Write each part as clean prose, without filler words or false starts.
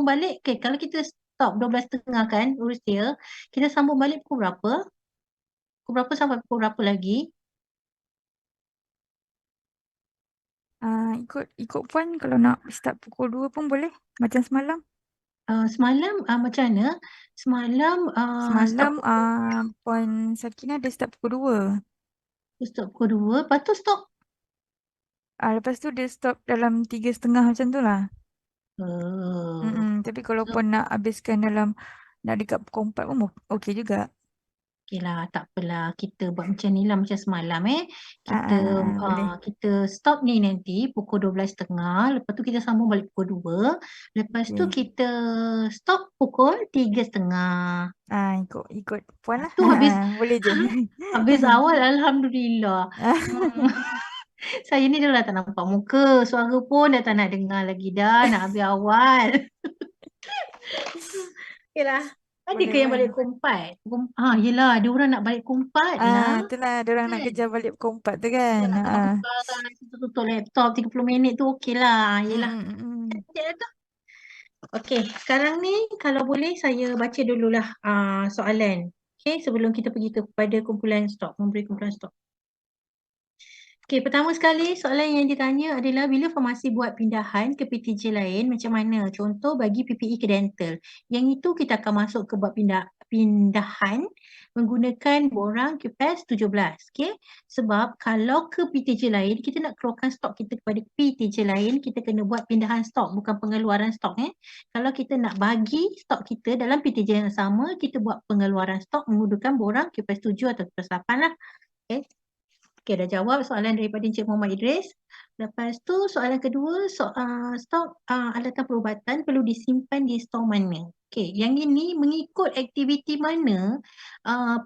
sambung balik. Okay, kalau kita stop 12.30 kan urus dia, kita sambung balik pukul berapa? Pukul berapa sampai pukul berapa lagi? Ikut puan kalau nak start pukul 2 pun boleh. Macam semalam. Semalam macam mana? Semalam stop Semalam Puan Sakina dia start pukul 2. pukul 2, lepas tu stop. Lepas tu dia stop dalam 3.30 macam tu lah. Tapi kalau So, puan nak habiskan nak dekat pukul 4 pun okey juga. okey lah, tak apalah. Kita buat macam ni lah, macam semalam Kita Boleh. kita stop ni nanti pukul 12.30. Lepas tu kita sambung balik pukul 2. Lepas tu Okey. kita stop pukul 3.30. Ikut puan lah. Tu habis Boleh je. habis awal Alhamdulillah. Saya ni dah tak nampak muka. Suara pun dah tak nak dengar lagi dah. Nak habis awal. Okey lah. Ada Boleh ke yang puan. balik pukul 4? Yelah, ada orang nak balik pukul 4 lah. Itulah dia orang nak Kan? kejar balik pukul 4 tu kan. Nak tengok buka, kita tutup laptop 30 minit tu okey lah. Yelah. Sekejap lah tu. Okey, sekarang ni kalau boleh saya baca dululah soalan. Okey, sebelum kita pergi kepada kumpulan stok, memberi kumpulan stok. Okey, pertama sekali soalan yang ditanya adalah bila farmasi buat pindahan ke PTJ lain macam mana? Contoh bagi PPE ke dental. Yang itu kita akan masuk ke buat pindahan menggunakan borang QPAS 17. Okey, sebab kalau ke PTJ lain kita nak keluarkan stok kita kepada PTJ lain, kita kena buat pindahan stok bukan pengeluaran stok. Kalau kita nak bagi stok kita dalam PTJ yang sama, kita buat pengeluaran stok menggunakan borang QPAS 7 atau QPAS 8 lah. Okey. Okey, dah jawab soalan daripada Encik Muhammad Idris. Lepas tu soalan kedua, stok alatan perubatan perlu disimpan di stor mana? Okey, yang ini mengikut aktiviti mana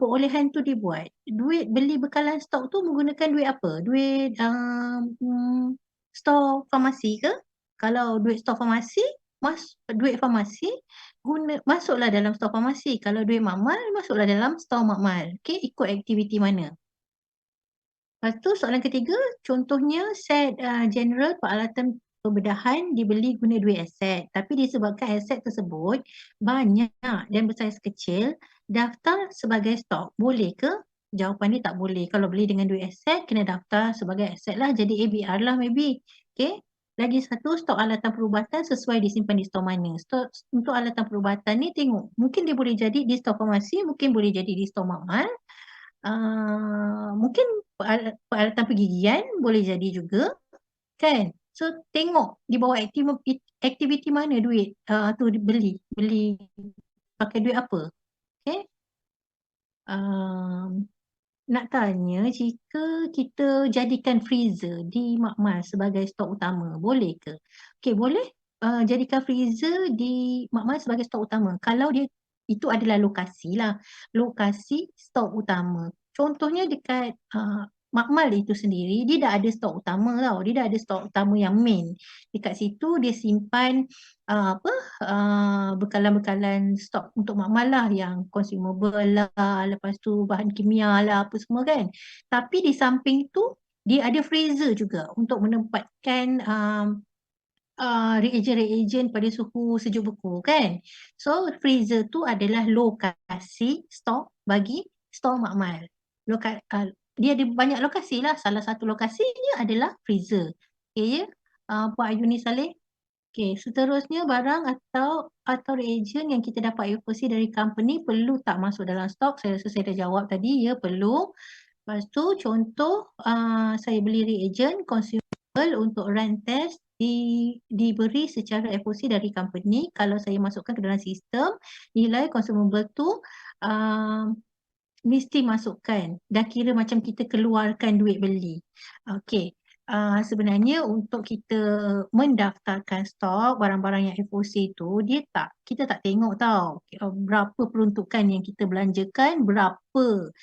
perolehan tu dibuat. Duit beli bekalan stok tu menggunakan duit apa? Duit stor farmasi ke? Kalau duit stor farmasi, duit farmasi masuklah dalam stor farmasi. Kalau duit makmal, masuklah dalam stor makmal. Okey, ikut aktiviti mana? Lepas tu soalan ketiga, contohnya set general peralatan pembedahan dibeli guna duit aset. Tapi disebabkan aset tersebut banyak dan bersaiz kecil, daftar sebagai stok. Boleh ke? Jawapan dia tak boleh. Kalau beli dengan duit aset, kena daftar sebagai aset lah. Jadi ABR lah maybe. Okay. Lagi satu, stok alatan perubatan sesuai disimpan di stor mana. Stok untuk alatan perubatan ni tengok. Mungkin dia boleh jadi di stor farmasi, mungkin boleh jadi di stor makmal. Mungkin peralatan pergigian boleh jadi juga kan. So tengok di bawah aktiviti mana duit tu beli pakai duit apa. Okay. Nak tanya jika kita jadikan freezer di makmal sebagai stok utama, boleh ke? Okay, boleh jadikan freezer di makmal sebagai stok utama kalau dia itu adalah lokasi lah, lokasi stok utama. Contohnya dekat makmal itu sendiri, dia dah ada stok utama tau, dia dah ada stok utama yang main. Dekat situ dia simpan bekalan-bekalan stok untuk makmal lah, yang consumable lah, lepas tu bahan kimia lah, apa semua kan. Tapi di samping tu dia ada freezer juga untuk menempatkan reagen-reagen pada suhu sejuk beku kan. So freezer tu adalah lokasi stok bagi stok makmal. Dia ada banyak lokasi lah, salah satu lokasinya adalah freezer. Okay ya, Puan Ayuni Saleh. Okay, seterusnya barang atau reagen yang kita dapat FOC dari company perlu tak masuk dalam stok? Saya rasa saya dah jawab tadi, ya perlu. Lepas tu contoh saya beli reagen consumable untuk run test diberi secara FOC dari company. Kalau saya masukkan ke dalam sistem, nilai consumable tu mesti masukkan. Dah kira macam kita keluarkan duit beli. Okey. Sebenarnya untuk kita mendaftarkan stok barang-barang yang FOC tu, kita tak tengok tau berapa peruntukan yang kita belanjakan, berapa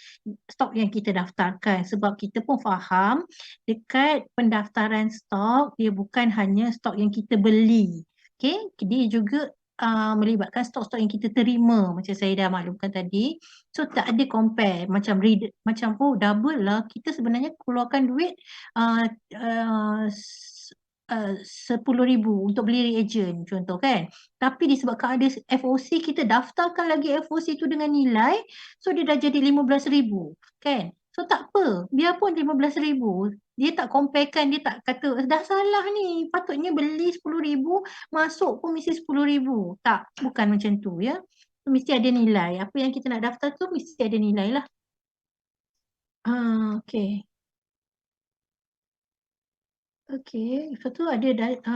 stok yang kita daftarkan, sebab kita pun faham dekat pendaftaran stok dia bukan hanya stok yang kita beli. Okay, dia juga melibatkan stok-stok yang kita terima, macam saya dah maklumkan tadi. So tak ada compare macam double lah, kita sebenarnya keluarkan duit 10,000 untuk beli reagen contoh kan. Tapi disebabkan ada FOC, kita daftarkan lagi FOC itu dengan nilai, so dia dah jadi 15,000 kan. So tak apa, biarpun 15,000, dia tak comparekan, dia tak kata dah salah ni, patutnya beli 10,000, masuk pun mesti 10,000. Tak, bukan macam tu ya. So, mesti ada nilai. Apa yang kita nak daftar tu mesti ada nilai lah. Okay. Okey, lepas tu ada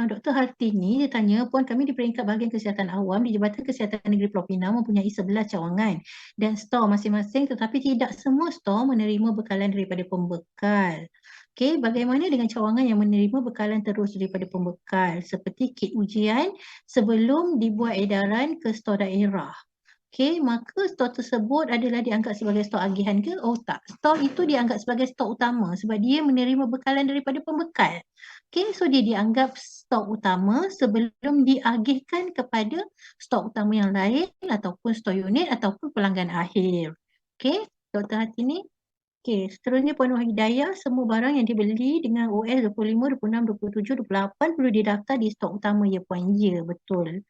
Dr. Hartini, dia tanya, Puan, kami di peringkat bahagian kesihatan awam di Jabatan Kesihatan Negeri Pulau Pinang mempunyai 11 cawangan dan stor masing-masing, tetapi tidak semua stor menerima bekalan daripada pembekal. Okey, bagaimana dengan cawangan yang menerima bekalan terus daripada pembekal seperti kit ujian sebelum dibuat edaran ke stor daerah? Okey, maka stor tersebut adalah dianggap sebagai stor agihan ke? Oh tak, stor itu dianggap sebagai stor utama sebab dia menerima bekalan daripada pembekal. Okey, so dia dianggap stor utama sebelum diagihkan kepada stor utama yang lain ataupun stor unit ataupun pelanggan akhir. Okey, Dr. Hatini. Okey, seterusnya Puan Hidayah, semua barang yang dibeli dengan OS 25, 26, 27, 28 perlu didaftar di stor utama ya Puan? Ya, betul.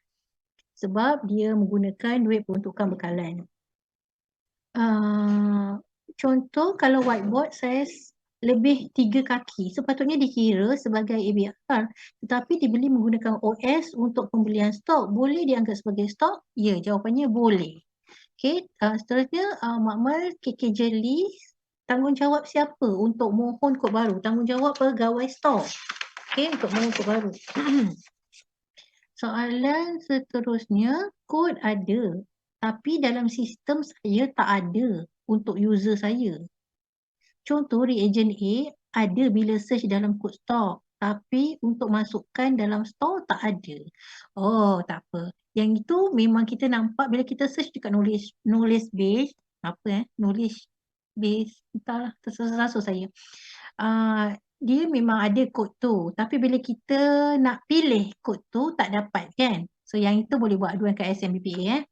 Sebab dia menggunakan duit peruntukan bekalan. Contoh kalau whiteboard saiz lebih 3 kaki, sepatutnya dikira sebagai ABR, tetapi dibeli menggunakan OS untuk pembelian stok, boleh dianggap sebagai stok? Ya, jawapannya boleh. Okey, seterusnya Makmal KK Jelly, tanggungjawab siapa untuk mohon kod baru? Tanggungjawab pegawai stok. Okey, untuk mohon kod baru. Soalan seterusnya, kod ada, tapi dalam sistem saya tak ada untuk user saya. Contoh reagen A ada bila search dalam kod stok, tapi untuk masukkan dalam store tak ada. Oh, tak apa. Yang itu memang kita nampak bila kita search dekat knowledge base, knowledge base, entahlah, tersasul saya. Dia memang ada kod tu, tapi bila kita nak pilih kod tu tak dapat kan. So yang itu boleh buat aduan ke SMBPA.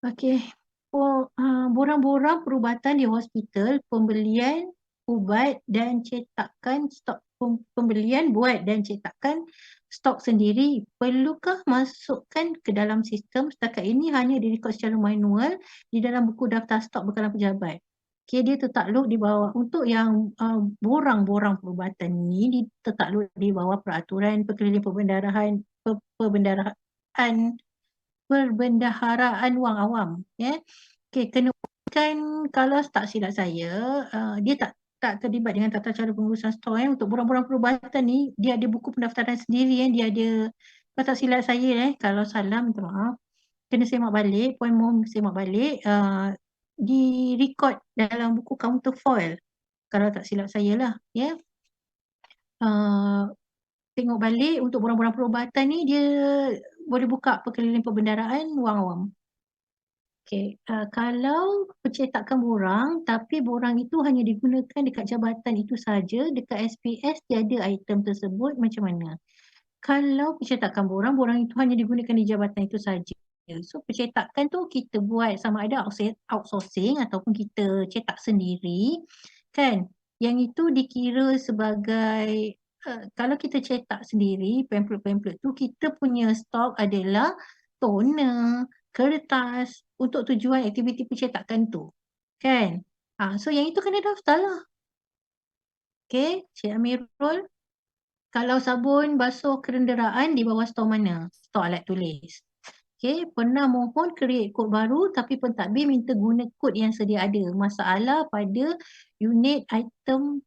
Okey. Borang-borang perubatan di hospital, pembelian ubat dan cetakan stok pembelian buat dan cetakan stok sendiri, perlukah masukkan ke dalam sistem? Setakat ini hanya direkod secara manual di dalam buku daftar stok bekalan pejabat. Okay, dia tertakluk di bawah, untuk yang borang-borang perubatan ni tertakluk di bawah peraturan perkeliling perbendaharaan wang awam. Okay, kena kan, kalau tak silap saya, dia tak terlibat dengan tata cara pengurusan stok. Untuk borang-borang perubatan ni, dia ada buku pendaftaran sendiri. Dia ada, kalau tak silap saya, kalau salah minta maaf, kena semak balik, Puan mohon semak balik, di record dalam buku counterfoil, kalau tak silap saya lah. Tengok balik, untuk borang-borang perubatan ni, dia boleh buka perkeliling perbendaraan wang awam. Okay. Kalau percetakan borang, tapi borang itu hanya digunakan dekat jabatan itu saja, dekat SPS tiada item tersebut, macam mana? Kalau percetakan borang, borang itu hanya digunakan di jabatan itu saja. So percetakan tu kita buat sama ada outsourcing ataupun kita cetak sendiri, kan? Yang itu dikira sebagai, kalau kita cetak sendiri, pamphlet-pamphlet tu, kita punya stok adalah toner, kertas untuk tujuan aktiviti percetakan tu, kan? So yang itu kena daftar lah. Okay, Cik Amirul, kalau sabun basuh kenderaan di bawah stor mana? Stor alat tulis. Okay, pernah mohon create kod baru tapi pentadbir minta guna kod yang sedia ada. Masalah pada unit item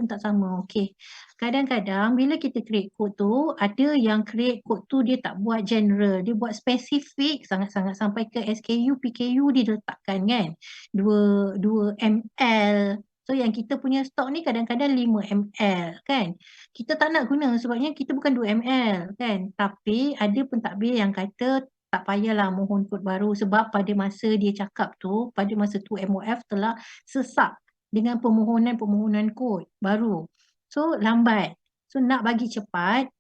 tak sama. Okay, kadang-kadang bila kita create kod tu, ada yang create kod tu dia tak buat general, dia buat spesifik sangat-sangat sampai ke SKU, PKU dia letakkan kan. 2 ml. So yang kita punya stok ni kadang-kadang 5 ml kan. Kita tak nak guna sebabnya kita bukan 2 ml kan. Tapi ada pentadbir yang kata tak payahlah mohon kod baru sebab pada masa dia cakap tu, pada masa tu MOF telah sesak dengan permohonan kod baru. So lambat. So nak bagi cepat,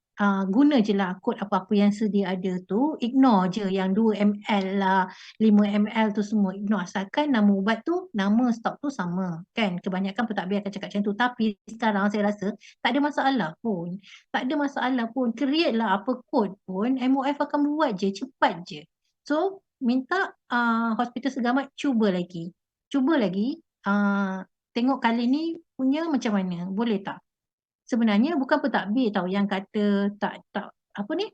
guna je lah kod apa-apa yang sedia ada tu, ignore je yang 2 ml lah, 5 ml tu semua ignore, asalkan nama ubat tu, nama stok tu sama kan. Kebanyakan pentadbir akan cakap macam tu, tapi sekarang saya rasa tak ada masalah pun. Tak ada masalah pun, create lah apa kod pun, MOF akan buat je, cepat je. So minta Hospital Segamat cuba lagi. Tengok kali ni punya macam mana, boleh tak? Sebenarnya bukan pentadbir tau yang kata tak apa ni,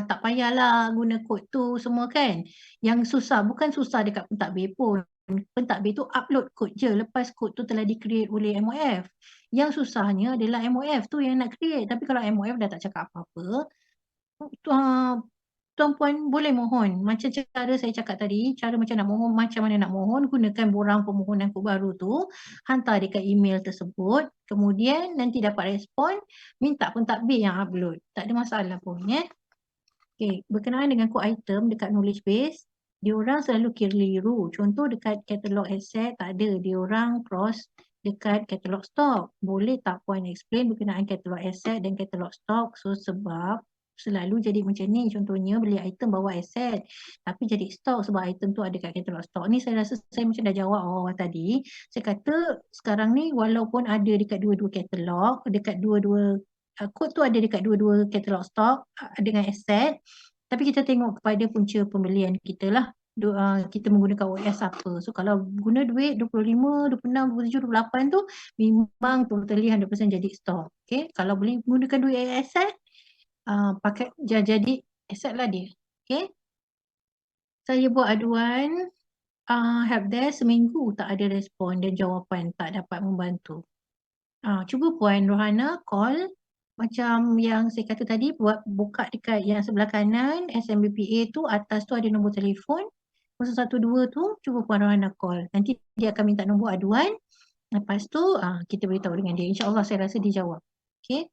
tak payahlah guna kod tu semua kan. Yang susah, bukan susah dekat pentadbir pun. Pentadbir tu upload kod je lepas kod tu telah di-create oleh MOF. Yang susahnya adalah MOF tu yang nak create. Tapi kalau MOF dah tak cakap apa-apa, tuan-puan boleh mohon. Macam cara saya cakap tadi, cara macam nak mohon, macam mana nak mohon, gunakan borang permohonan kod baru tu, hantar dekat email tersebut, kemudian nanti dapat respon, minta pentadbir yang upload. Tak ada masalah pun ya. Okay, berkenaan dengan kod item dekat knowledge base, diorang selalu keliru. Contoh dekat katalog asset tak ada, diorang cross dekat katalog stock. Boleh tak puan explain berkenaan katalog asset dan katalog stock? So sebab selalu jadi macam ni, contohnya beli item bawa aset tapi jadi stok sebab item tu ada kat katalog stok. Ni saya rasa saya macam dah jawab awal tadi. Saya kata sekarang ni walaupun ada dekat dua-dua katalog, dekat dua-dua kod tu ada dekat dua-dua katalog stok dengan aset, tapi kita tengok kepada punca pembelian kita lah. Kita menggunakan OS apa. So kalau guna duit 25, 26, 27, 28 tu memang totally 100% jadi stok. Okay, kalau boleh menggunakan duit aset, pakai jadi aset lah dia. Okay, saya buat aduan helpdesk seminggu tak ada respon dan jawapan, tak dapat membantu. Cuba Puan Rohana call macam yang saya kata tadi, buka dekat yang sebelah kanan SMBPA tu, atas tu ada nombor telefon 012 tu, cuba Puan Rohana call. Nanti dia akan minta nombor aduan. Lepas tu kita beritahu dengan dia. InsyaAllah saya rasa dia jawab. Okay.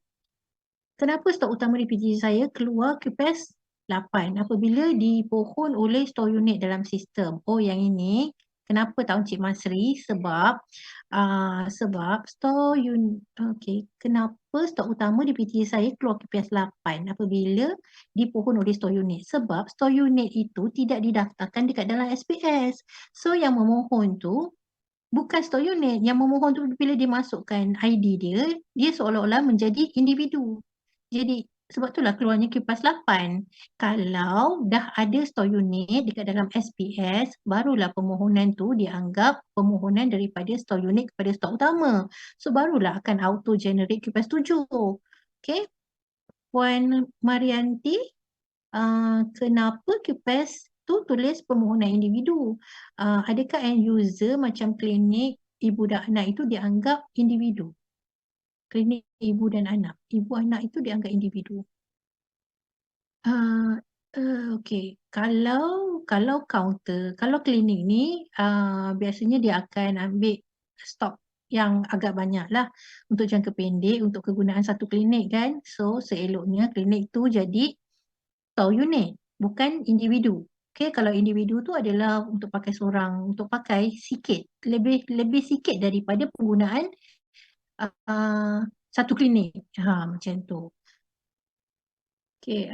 Kenapa stok utama di PTG saya keluar QPS 8 apabila dipohon oleh store unit dalam sistem? Oh, yang ini kenapa tahu Cik Masri? Sebab store unit, okay, kenapa stok utama di PTG saya keluar QPS 8 apabila dipohon oleh store unit? Sebab store unit itu tidak didaftarkan dekat dalam SPS. So yang memohon tu bukan store unit. Yang memohon tu bila dimasukkan ID dia, dia seolah-olah menjadi individu. Jadi sebab itulah keluarnya QPAS 8. Kalau dah ada store unit dekat dalam SPS, barulah permohonan tu dianggap permohonan daripada store unit kepada store utama. So barulah akan auto generate QPAS 7. Okay. Puan Marianti, kenapa QPAS tu tulis permohonan individu? Adakah end user macam klinik ibu dan anak itu dianggap individu? Klinik ibu dan anak. Ibu anak itu dianggap individu. Okey. Kalau kaunter, kalau klinik ni biasanya dia akan ambil stok yang agak banyak lah untuk jangka pendek, untuk kegunaan satu klinik kan. So seeloknya klinik tu jadi store unit, bukan individu. Okay, kalau individu tu adalah untuk pakai seorang, untuk pakai sikit, lebih sikit daripada penggunaan satu klinik. Macam tu. Okay,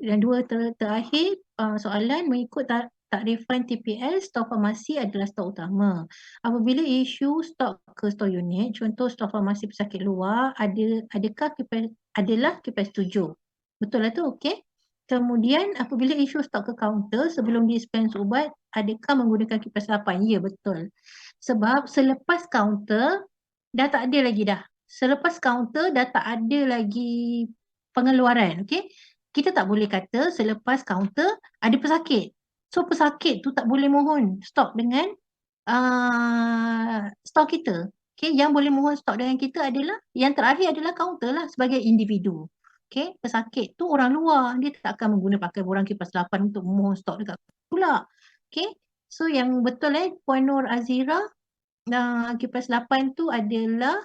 dan dua terakhir soalan, mengikut takrifan TPS, stok farmasi adalah stok utama. Apabila isu stok ke stok unit, contoh stok farmasi pesakit luar, adakah adalah QPS 7? Betul lah tu, okay? Kemudian apabila isu stok ke kaunter sebelum dispense ubat, adakah menggunakan QPS 8? Ya, betul. Sebab selepas kaunter dah tak ada lagi dah. Selepas kaunter dah tak ada lagi pengeluaran, okay? Kita tak boleh kata selepas kaunter ada pesakit. So pesakit tu tak boleh mohon stok dengan stok kita. Okay, yang boleh mohon stok dengan kita adalah, yang terakhir adalah kaunter lah sebagai individu. Okay, pesakit tu orang luar, dia tak akan pakai borang kipas 8 untuk memohon stok dekat pula. Okay, so yang betul Puan Nur Azira, kipas 8 tu adalah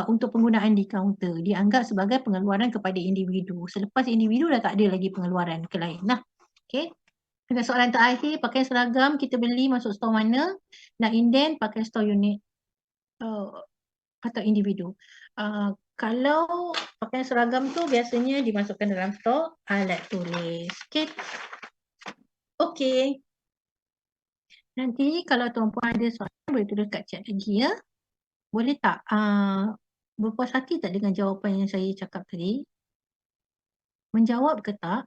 untuk penggunaan di kaunter, dianggap sebagai pengeluaran kepada individu. Selepas individu dah tak ada lagi pengeluaran ke lain lah. Okay. Dan soalan terakhir, pakaian seragam kita beli masuk store mana? Nak inden pakai store unit atau individu. Kalau pakaian seragam tu biasanya dimasukkan dalam stok alat tulis. Okey. Okey. Nanti kalau tuan-puan ada soalan boleh tulis kat chat lagi ya. Boleh tak berpuas hati tak dengan jawapan yang saya cakap tadi? Menjawab ke tak?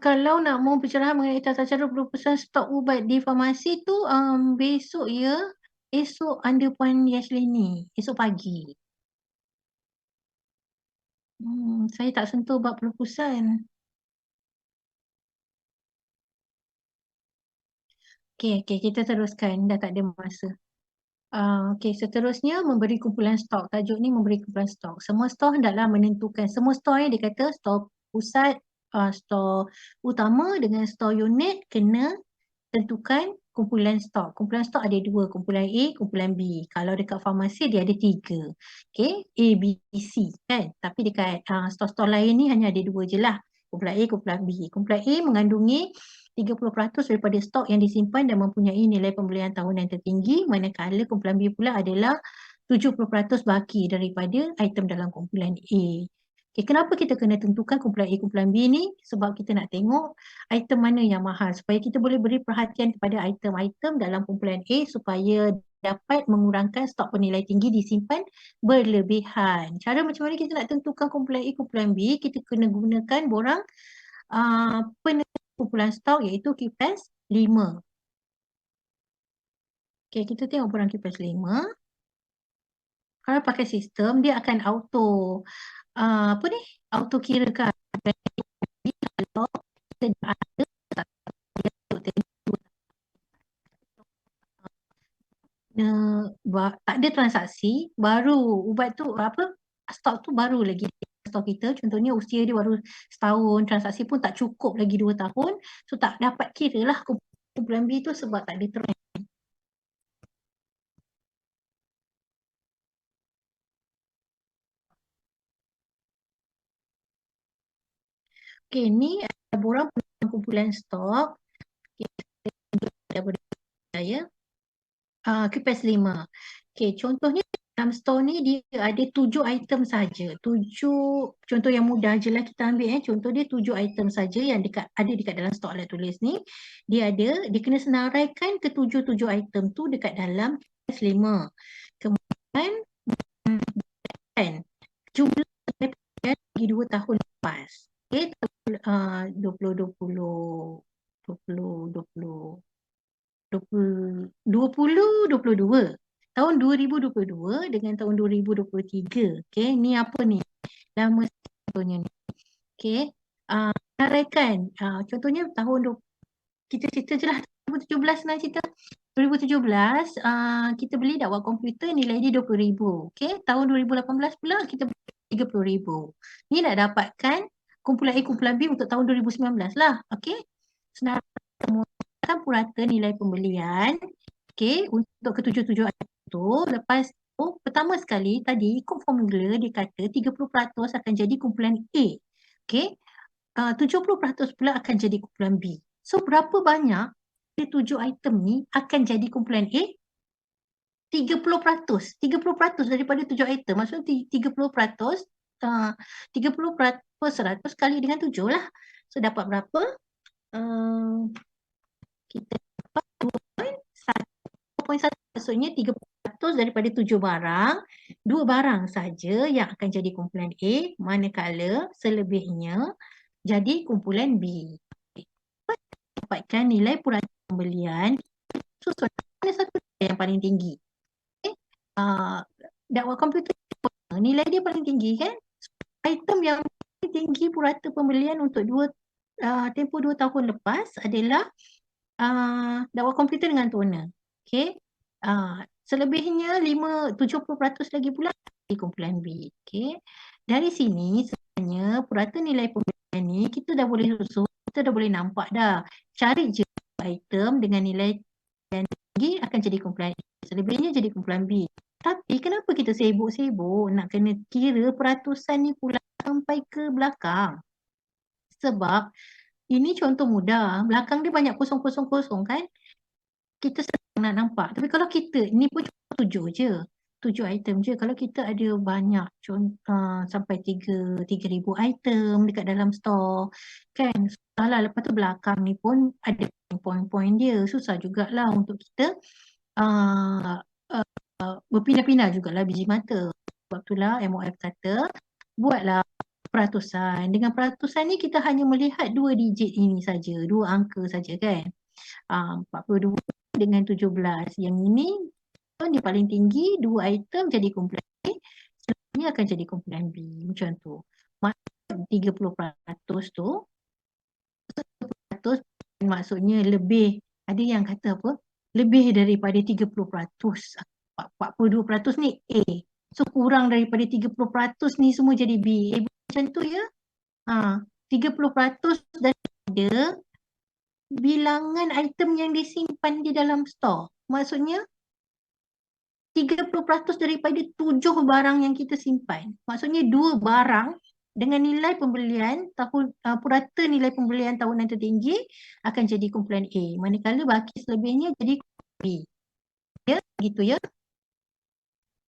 Kalau nak mau pencerahan mengenai tata cara perupusan stok ubat di farmasi tu besok ya. Esok under Puan Yashlini. Esok pagi. Saya tak sentuh bab perupusan. Okey, kita teruskan. Dah tak ada masa. Okey, seterusnya memberi kumpulan stok. Tajuk ni memberi kumpulan stok. Semua stok hendaklah menentukan. Semua stok dia kata stok pusat, stok utama dengan stok unit kena tentukan kumpulan stok. Kumpulan stok ada dua, kumpulan A, kumpulan B. Kalau dekat farmasi dia ada tiga. Okay, A, B, C kan. Tapi dekat stok-stok lain ni hanya ada dua je lah. Kumpulan A, kumpulan B. Kumpulan A mengandungi 30% daripada stok yang disimpan dan mempunyai nilai pembelian tahunan tertinggi, manakala kumpulan B pula adalah 70% baki daripada item dalam kumpulan A. Okay, kenapa kita kena tentukan kumpulan A, kumpulan B ni? Sebab kita nak tengok item mana yang mahal supaya kita boleh beri perhatian kepada item-item dalam kumpulan A supaya dapat mengurangkan stok bernilai tinggi disimpan berlebihan. Cara macam mana kita nak tentukan kumpulan A, kumpulan B? Kita kena gunakan borang penentu kumpulan stok iaitu QPAS 5. Okay, kita tengok borang QPAS 5. Kalau pakai sistem dia akan auto auto kirakan kalau kita ada tak ada transaksi, baru ubat tu stok tu baru lagi stok kita, contohnya usia dia baru setahun, transaksi pun tak cukup lagi 2 tahun, so tak dapat kira lah kumpulan B tu sebab tak ada trend. Okay, ni ada borang kumpulan stok. Saya QPAS 5. Okay, contohnya dalam store ni dia ada 7 item saja. 7, contoh yang mudah je lah kita ambil contoh dia 7 item saja yang ada dekat dalam stok alat tulis ni. Dia kena senaraikan ke 7 item tu dekat dalam QPAS 5. Kemudian jumlah lagi 2 tahun lepas. Okay, 2020 2022 tahun 2022 dengan tahun 2023. Okey, ni apa ni? Lama contohnya ni. Okey, senaraikan. Contohnya tahun kita cerita je lah 2017 nak cerita. 2017 kita beli dakwah komputer nilai dia 20,000. Okey, tahun 2018 pula kita beli 30,000. Ni nak dapatkan kumpulan A, kumpulan B untuk tahun 2019 lah. Okey, senaraikan purata nilai pembelian untuk ketujuh-tujuh itu. Lepas tu pertama sekali tadi ikut formula dia kata 30% akan jadi kumpulan A. 70% pula akan jadi kumpulan B. So berapa banyak 7 item ni akan jadi kumpulan A? 30%. 30% daripada 7 item. Maksudnya 30%, 30% 100 kali dengan 7 lah. So dapat berapa? Kita dapat 2.1. Maksudnya 30% daripada 7 barang, 2 barang saja yang akan jadi kumpulan A, manakala selebihnya jadi kumpulan B. Dapatkan nilai purata pembelian susun mana satu yang paling tinggi. Dakwah komputer nilai dia paling tinggi kan? Item yang paling tinggi purata pembelian untuk tempoh 2 tahun lepas adalah dakwah komputer dengan toner. Okey. Selebihnya 70% lagi pula di kumpulan B. Okey. Dari sini sebenarnya purata nilai pembelian ni kita dah boleh susun, kita dah boleh nampak dah. Cari je item dengan nilai yang tinggi akan jadi kumpulan A. Selebihnya jadi kumpulan B. Tapi kenapa kita sibuk-sibuk nak kena kira peratusan ni pula sampai ke belakang? Sebab ini contoh mudah. Belakang dia banyak kosong-kosong-kosong kan? Kita senang nak nampak. Tapi kalau kita, ni pun tujuh je. Tujuh item je. Kalau kita ada banyak, contoh sampai 3,000 item dekat dalam store, kan susah lah. Lepas tu belakang ni pun ada poin-poin dia. Susah jugalah untuk kita uh, berpindah-pindah jugalah biji mata. Sebab itulah MOF kata, buatlah peratusan. Dengan peratusan ni kita hanya melihat dua digit ini saja, dua angka saja kan. 42 dengan 17. Yang ini dia paling tinggi, dua item jadi kumpulan A, selanjutnya akan jadi kumpulan B. Macam tu. Maksud 30% tu, 30% maksudnya lebih, ada yang kata apa? Lebih daripada 30%. 42% ni A. So kurang daripada 30% ni semua jadi B. Macam tu ya. 30% daripada bilangan item yang disimpan di dalam store. Maksudnya 30% daripada 7 barang yang kita simpan. Maksudnya 2 barang dengan nilai pembelian purata nilai pembelian tahunan tertinggi akan jadi kumpulan A. Manakala baki selebihnya jadi B. Ya, gitu ya.